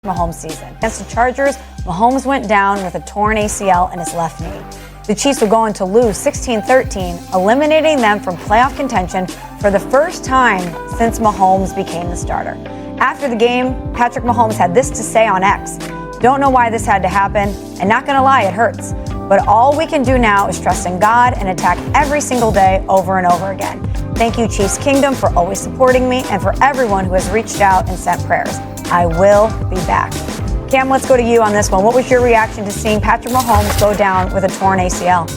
Mahomes season. Against the Chargers, Mahomes went down with a torn ACL in his left knee. The Chiefs were going to lose 16-13, eliminating them from playoff contention for the first time since Mahomes became the starter. After the game, Patrick Mahomes had this to say on X. Don't know why this had to happen, and not gonna lie, it hurts. But all we can do now is trust in God and attack every single day over and over again. Thank you, Chiefs Kingdom, for always supporting me and for everyone who has reached out and sent prayers. I will be back. Cam, let's go to you on this one. What was your reaction to seeing Patrick Mahomes go down with a torn ACL?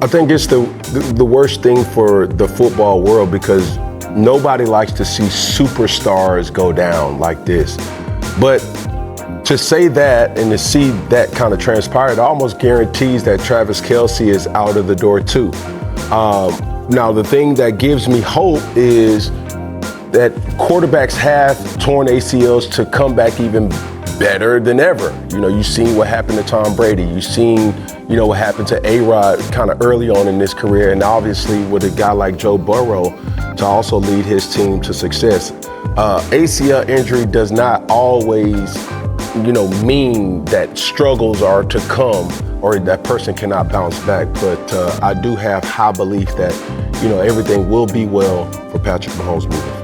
I think it's the worst thing for the football world because nobody likes to see superstars go down like this. But to say that and to see that kind of transpire, it almost guarantees that Travis Kelce is out of the door too. Now, the thing that gives me hope is that quarterbacks have torn ACLs to come back even better than ever. You know, you've seen what happened to Tom Brady. You've seen, what happened to A-Rod kind of early on in his career. And obviously with a guy like Joe Burrow to also lead his team to success. ACL injury does not always, mean that struggles are to come or that person cannot bounce back. But I do have high belief that, everything will be well for Patrick Mahomes moving forward.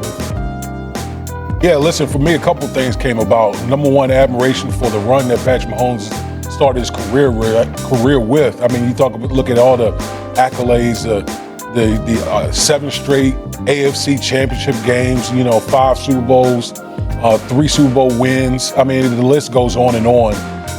Yeah, listen, for me, a couple things came about. Number one, admiration for the run that Patrick Mahomes started his career with. I mean, look at all the accolades, the 7 straight AFC championship games, 5 Super Bowls, 3 Super Bowl wins. I mean, the list goes on and on.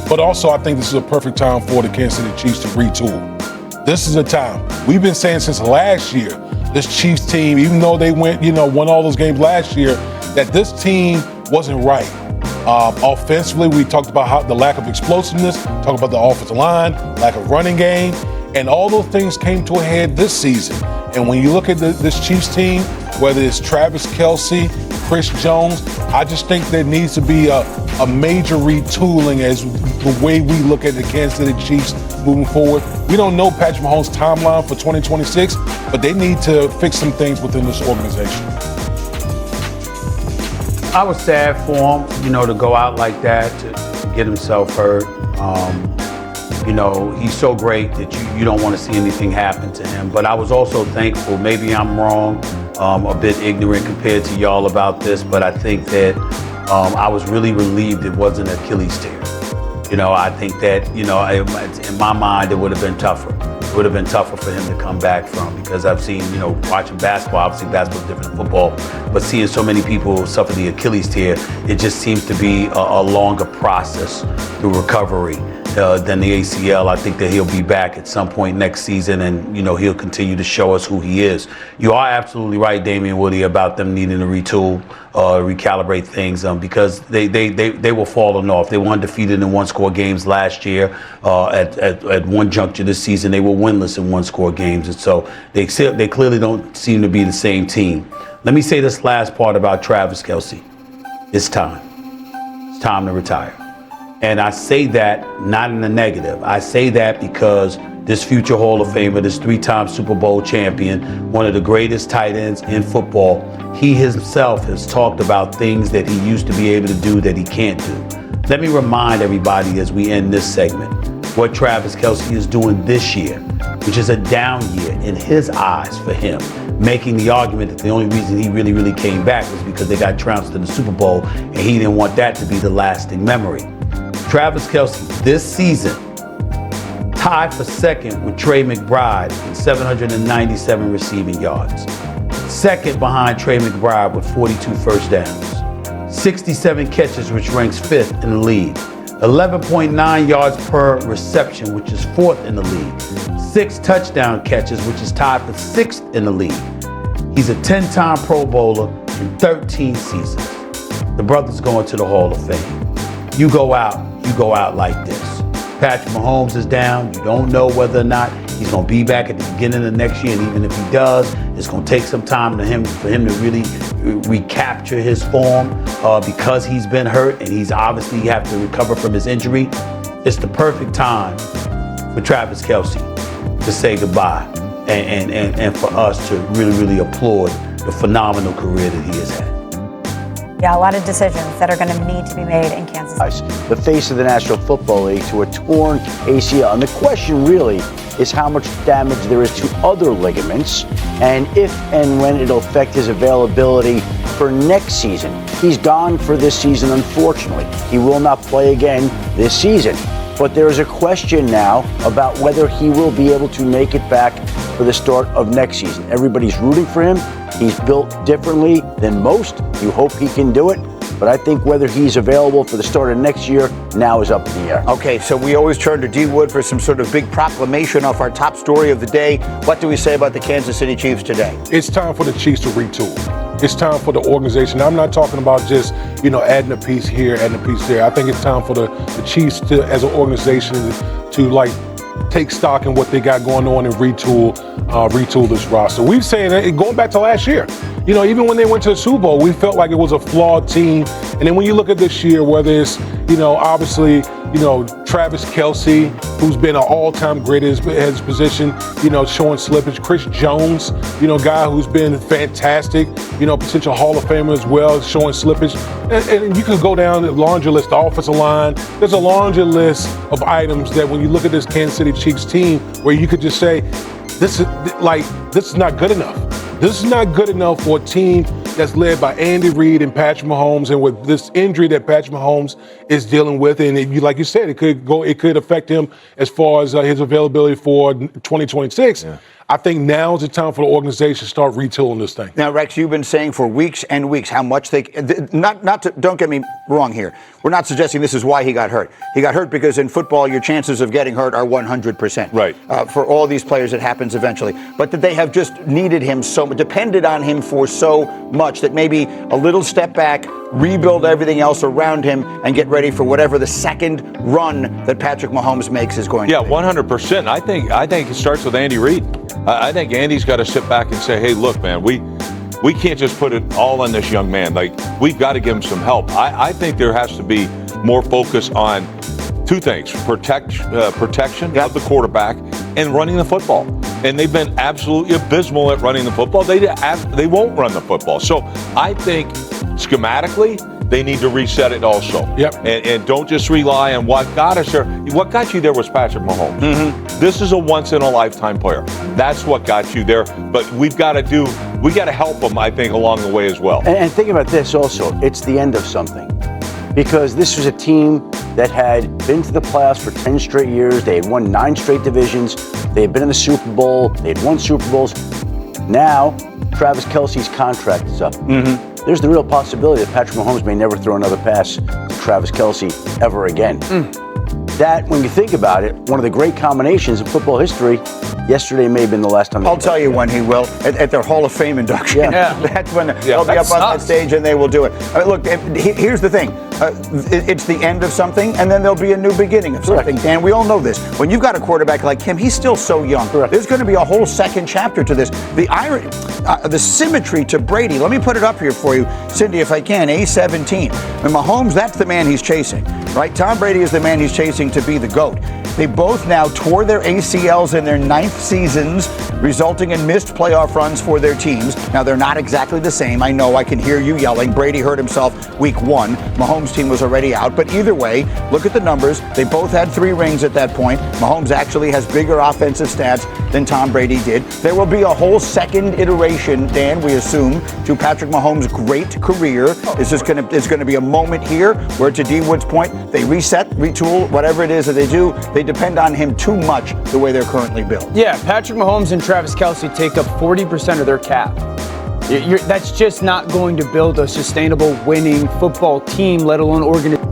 But also, I think this is a perfect time for the Kansas City Chiefs to retool. This is a time. We've been saying since last year, this Chiefs team, even though they won all those games last year, that this team wasn't right. Offensively, we talked about how the lack of explosiveness, talked about the offensive line, lack of running game, and all those things came to a head this season. And when you look at this Chiefs team, whether it's Travis Kelce, Chris Jones, I just think there needs to be a major retooling as the way we look at the Kansas City Chiefs moving forward. We don't know Patrick Mahomes' timeline for 2026, but they need to fix some things within this organization. I was sad for him, to go out like that, to get himself hurt. He's so great that you don't want to see anything happen to him. But I was also thankful, maybe I'm wrong, a bit ignorant compared to y'all about this, but I think that I was really relieved it wasn't an Achilles tear. I think that, in my mind, it would have been tougher. It would have been tougher for him to come back from because I've seen, watching basketball, obviously basketball is different than football, but seeing so many people suffer the Achilles tear, it just seems to be a longer process through recovery than the ACL. I think that he'll be back at some point next season and, he'll continue to show us who he is. You are absolutely right, Damian Woody, about them needing to retool, recalibrate things because they were falling off. They were undefeated in one-score games last year. At one juncture this season, they were winless in one-score games. And so they clearly don't seem to be the same team. Let me say this last part about Travis Kelce. It's time. It's time to retire. And I say that not in a negative. I say that because this future Hall of Famer, this 3-time Super Bowl champion, one of the greatest tight ends in football, he himself has talked about things that he used to be able to do that he can't do. Let me remind everybody as we end this segment what Travis Kelce is doing this year, which is a down year in his eyes for him, making the argument that the only reason he really came back was because they got trounced in the Super Bowl and he didn't want that to be the lasting memory. Travis Kelce this season tied for second with Trey McBride with 797 receiving yards. Second behind Trey McBride with 42 first downs. 67 catches, which ranks 5th in the league. 11.9 yards per reception, which is 4th in the league. 6 touchdown catches, which is tied for 6th in the league. He's a 10-time Pro Bowler in 13 seasons. The brother's going to the Hall of Fame. You go out like this. Patrick Mahomes is down. You don't know whether or not he's going to be back at the beginning of next year. And even if he does, it's going to take some time for him to really recapture his form because he's been hurt and he's obviously have to recover from his injury. It's the perfect time for Travis Kelce to say goodbye and for us to really applaud the phenomenal career that he has had. Yeah, a lot of decisions that are going to need to be made in Kansas City. The face of the National Football League to a torn ACL. And the question really is how much damage there is to other ligaments and if and when it'll affect his availability for next season. He's gone for this season, unfortunately. He will not play again this season. But there is a question now about whether he will be able to make it back for the start of next season. Everybody's rooting for him. He's built differently than most. You hope he can do it. But I think whether he's available for the start of next year now is up in the air. Okay, so we always turn to D. Wood for some sort of big proclamation off our top story of the day. What do we say about the Kansas City Chiefs today? It's time for the Chiefs to retool. It's time for the organization. I'm not talking about just, adding a piece here, adding a piece there. I think it's time for the Chiefs to, as an organization, to take stock in what they got going on and retool this roster. We've said that going back to last year. Even when they went to the Super Bowl, we felt like it was a flawed team. And then when you look at this year, whether it's, obviously, Travis Kelce, who's been an all-time great at his position, showing slippage. Chris Jones, guy who's been fantastic, potential Hall of Famer as well, showing slippage. And you can go down the laundry list, the offensive line. There's a laundry list of items that when you look at this Kansas City Chiefs team, where you could just say, this is not good enough. This is not good enough for a team that's led by Andy Reid and Patrick Mahomes, and with this injury that Patrick Mahomes is dealing with, and like you said, it could affect him as far as his availability for 2026. Yeah. I think now is the time for the organization to start retooling this thing. Now, Rex, you've been saying for weeks and weeks how much don't get me wrong here. We're not suggesting this is why he got hurt. He got hurt because in football, your chances of getting hurt are 100%. Right. For all these players, it happens eventually. But that they have just needed him depended on him for so much that maybe a little step back, rebuild everything else around him, and get ready for whatever the second run that Patrick Mahomes makes is going to be. Yeah, 100%. I think it starts with Andy Reid. I think Andy's got to sit back and say, hey, look, man, we can't just put it all on this young man. Like, we've got to give him some help. I think there has to be more focus on two things: protection of the quarterback and running the football. And they've been absolutely abysmal at running the football. They won't run the football. So I think schematically, they need to reset it also. Yep. And don't just rely on what got us there. What got you there was Patrick Mahomes. Mm-hmm. This is a once-in-a-lifetime player. That's what got you there. But we got to help him, I think, along the way as well. And think about this also. It's the end of something. Because this was a team that had been to the playoffs for 10 straight years. They had won 9 straight divisions. They had been in the Super Bowl. They had won Super Bowls. Now, Travis Kelce's contract is up. Mm-hmm. There's the real possibility that Patrick Mahomes may never throw another pass to Travis Kelce ever again. That, when you think about it, one of the great combinations in football history, yesterday may have been the last time. I'll tell you when he will, at their Hall of Fame induction. Yeah. That's when they'll be up on that stage and they will do it. Look, here's the thing. It's the end of something, and then there'll be a new beginning of something. Correct. Dan, we all know this. When you've got a quarterback like him, he's still so young. Correct. There's going to be a whole second chapter to this. The irony, the symmetry to Brady. Let me put it up here for you, Cindy, if I can. A17. And Mahomes, that's the man he's chasing, right? Tom Brady is the man he's chasing to be the GOAT. They both now tore their ACLs in their 9th seasons, resulting in missed playoff runs for their teams. Now, they're not exactly the same. I know, I can hear you yelling. Brady hurt himself week 1. Mahomes' team was already out. But either way, look at the numbers. They both had 3 rings at that point. Mahomes actually has bigger offensive stats than Tom Brady did. There will be a whole second iteration, Dan, we assume, to Patrick Mahomes' great career. It's going to be a moment here where, to D. Wood's point, they reset, retool, whatever it is that they do. They depend on him too much the way they're currently built. Yeah, Patrick Mahomes and Travis Kelce take up 40% of their cap. That's just not going to build a sustainable winning football team, let alone organization.